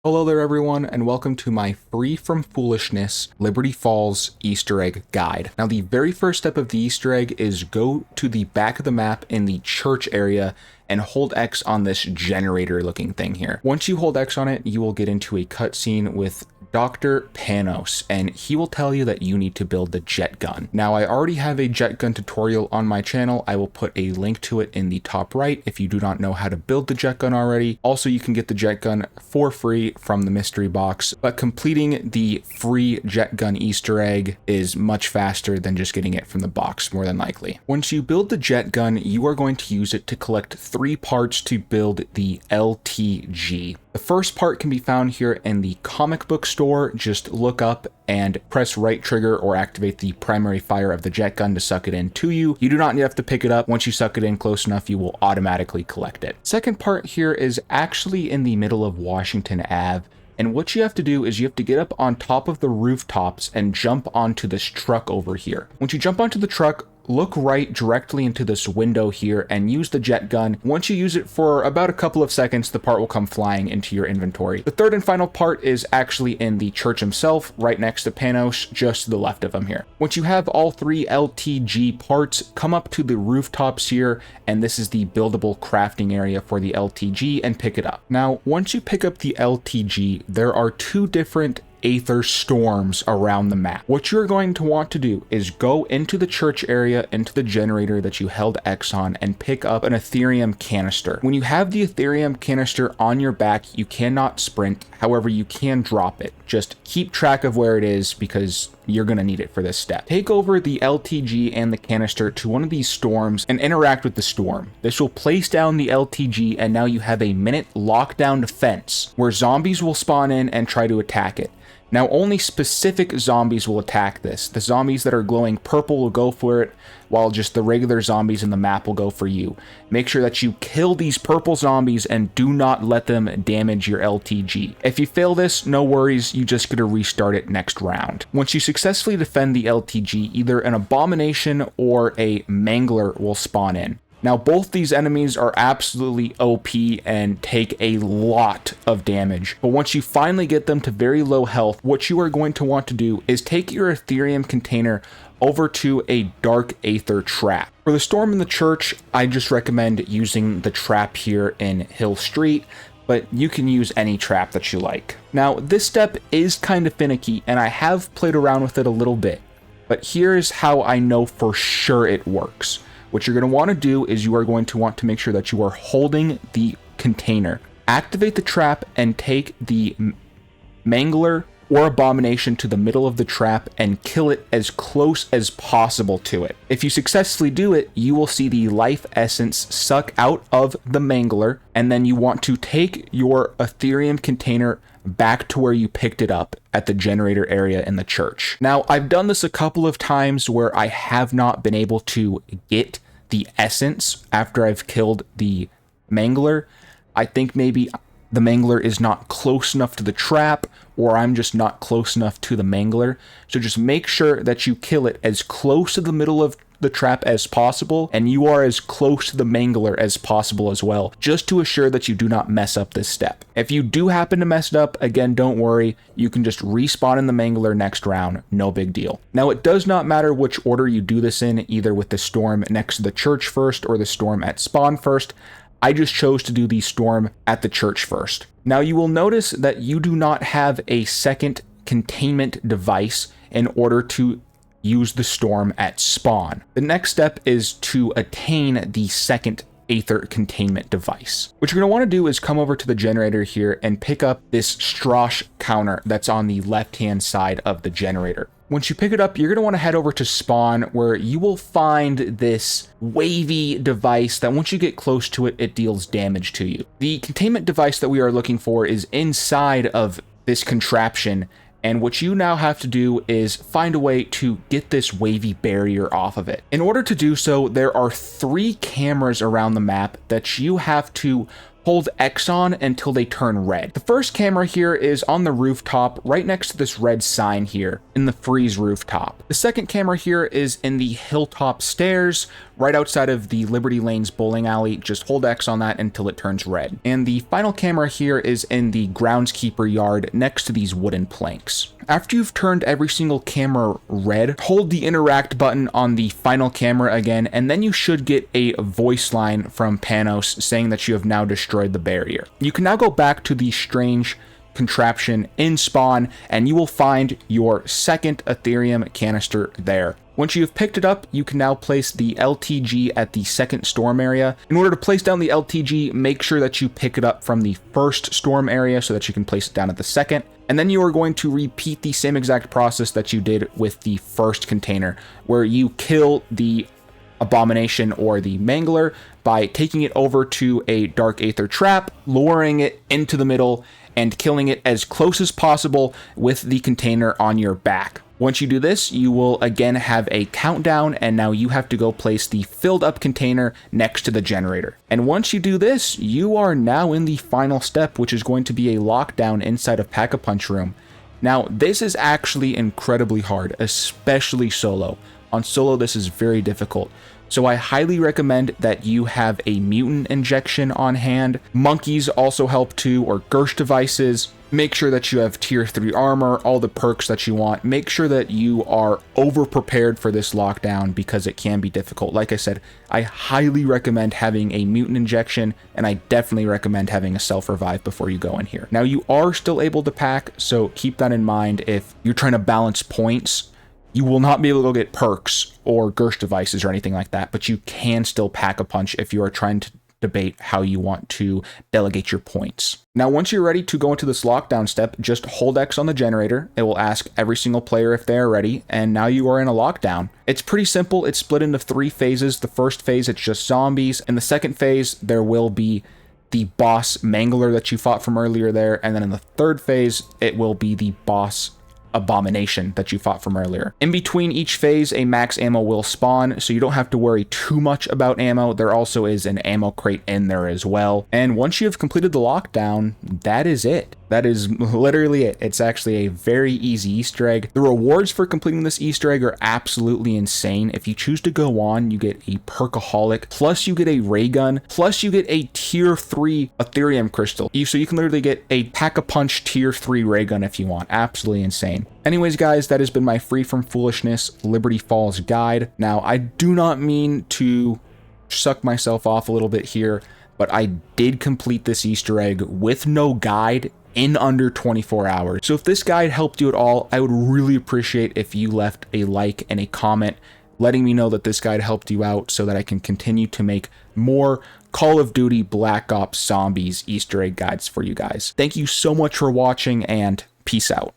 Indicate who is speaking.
Speaker 1: Hello there everyone, and welcome to my Free from Foolishness Liberty Falls Easter egg guide. Now the very first step of the Easter egg is go to the back of the map in the church area and hold X on this generator looking thing here. Once you hold X on it, you will get into a cutscene with Dr. Panos, and he will tell you that you need to build the jet gun. Now, I already have a jet gun tutorial on my channel. I will put a link to it in the top right if you do not know how to build the jet gun already. Also, you can get the jet gun for free from the mystery box, but completing the free jet gun Easter egg is much faster than just getting it from the box, more than likely. Once you build the jet gun, you are going to use it to collect 3 parts to build the LTG. The first part can be found here in the comic book store. Just look up and press right trigger or activate the primary fire of the jet gun to suck it in to you. You do not have to pick it up. Once you suck it in close enough, you will automatically collect it. Second part here is actually in the middle of Washington Ave. And what you have to do is you have to get up on top of the rooftops and jump onto this truck over here. Once you jump onto the truck, look right directly into this window here and use the jet gun. Once you use it for about a couple of seconds, the part will come flying into your inventory. The third and final part is actually in the church himself, right next to Panos, just to the left of him here. Once you have all 3 LTG parts, come up to the rooftops here, and this is the buildable crafting area for the LTG, and pick it up. Now, once you pick up the LTG, there are 2 different aether storms around the map. What you're going to want to do is go into the church area, into the generator that you held X on, and pick up an Ethereum canister. When you have the Ethereum canister on your back, you cannot sprint. However, you can drop it. Just keep track of where it is because you're going to need it for this step. Take over the LTG and the canister to one of these storms and interact with the storm. This will place down the LTG, and now you have a minute lockdown defense where zombies will spawn in and try to attack it. Now, only specific zombies will attack this. The zombies that are glowing purple will go for it, while just the regular zombies in the map will go for you. Make sure that you kill these purple zombies and do not let them damage your LTG. If you fail this, no worries, you just gotta restart it next round. Once you successfully defend the LTG, either an abomination or a mangler will spawn in. Now, both these enemies are absolutely OP and take a lot of damage, but once you finally get them to very low health, what you are going to want to do is take your Ethereum container over to a dark aether trap. For the storm in the church, I just recommend using the trap here in Hill Street, but you can use any trap that you like. Now, this step is kind of finicky, and I have played around with it a little bit, but here's how I know for sure it works. What you're going to want to do is you are going to want to make sure that you are holding the container. Activate the trap and take the mangler or abomination to the middle of the trap and kill it as close as possible to it. If you successfully do it, you will see the life essence suck out of the mangler, and then you want to take your Ethereum container back to where you picked it up at the generator area in the church. Now, I've done this a couple of times where I have not been able to get the essence after I've killed the mangler. I think maybe the mangler is not close enough to the trap, or I'm just not close enough to the mangler. So just make sure that you kill it as close to the middle of the trap as possible, and you are as close to the mangler as possible as well, just to assure that you do not mess up this step. If you do happen to mess it up, again, don't worry, you can just respawn in the mangler next round, no big deal. Now, it does not matter which order you do this in, either with the storm next to the church first or the storm at spawn first. I just chose to do the storm at the church first. Now, you will notice that you do not have a second containment device in order to use the storm at spawn. The next step is to attain the second aether containment device. What you're going to want to do is come over to the generator here and pick up this Strosh counter that's on the left-hand side of the generator. Once you pick it up, you're going to want to head over to spawn, where you will find this wavy device that once you get close to it, it deals damage to you. The containment device that we are looking for is inside of this contraption, and what you now have to do is find a way to get this wavy barrier off of it. In order to do so, there are 3 cameras around the map that you have to hold X on until they turn red. The first camera here is on the rooftop right next to this red sign here in the freeze rooftop. The second camera here is in the hilltop stairs right outside of the Liberty Lanes bowling alley. Just hold X on that until it turns red. And the final camera here is in the groundskeeper yard next to these wooden planks. After you've turned every single camera red, hold the interact button on the final camera again, and then you should get a voice line from Panos saying that you have now destroyed the barrier. You can now go back to the strange contraption in spawn, and you will find your second Ethereum canister there. Once you have picked it up, you can now place the LTG at the second storm area. In order to place down the LTG, make sure that you pick it up from the first storm area so that you can place it down at the second. And then you are going to repeat the same exact process that you did with the first container, where you kill the abomination or the mangler by taking it over to a dark aether trap, lowering it into the middle, and killing it as close as possible with the container on your back. Once you do this, you will again have a countdown, and now you have to go place the filled up container next to the generator. And once you do this, you are now in the final step, which is going to be a lockdown inside of Pack-a-Punch room. Now, this is actually incredibly hard, especially solo. On solo, this is very difficult. So I highly recommend that you have a mutant injection on hand. Monkeys also help too, or Gersh devices. Make sure that you have tier 3 armor, all the perks that you want. Make sure that you are over prepared for this lockdown because it can be difficult. Like I said, I highly recommend having a mutant injection, and I definitely recommend having a self-revive before you go in here. Now, you are still able to pack, so keep that in mind if you're trying to balance points. You will not be able to get perks or Gersh devices or anything like that, but you can still pack a punch if you are trying to debate how you want to delegate your points. Now, once you're ready to go into this lockdown step, just hold X on the generator. It will ask every single player if they are ready, and now you are in a lockdown. It's pretty simple. It's split into 3 phases. The first phase, it's just zombies. In the second phase, there will be the boss mangler that you fought from earlier there, and then in the third phase, it will be the boss abomination that you fought from earlier. In between each phase, a max ammo will spawn, so you don't have to worry too much about ammo. There also is an ammo crate in there as well. And once you have completed the lockdown, that is it. That is literally it. It's actually a very easy Easter egg. The rewards for completing this Easter egg are absolutely insane. If you choose to go on, you get a Perkaholic, plus you get a ray gun, plus you get a tier 3 Ethereum crystal. So you can literally get a Pack-a-Punch tier 3 ray gun if you want. Absolutely insane. Anyways, guys, that has been my Free from Foolishness Liberty Falls guide. Now, I do not mean to suck myself off a little bit here, but I did complete this Easter egg with no guide in under 24 hours. So if this guide helped you at all, I would really appreciate if you left a like and a comment letting me know that this guide helped you out so that I can continue to make more Call of Duty Black Ops Zombies Easter egg guides for you guys. Thank you so much for watching, and peace out.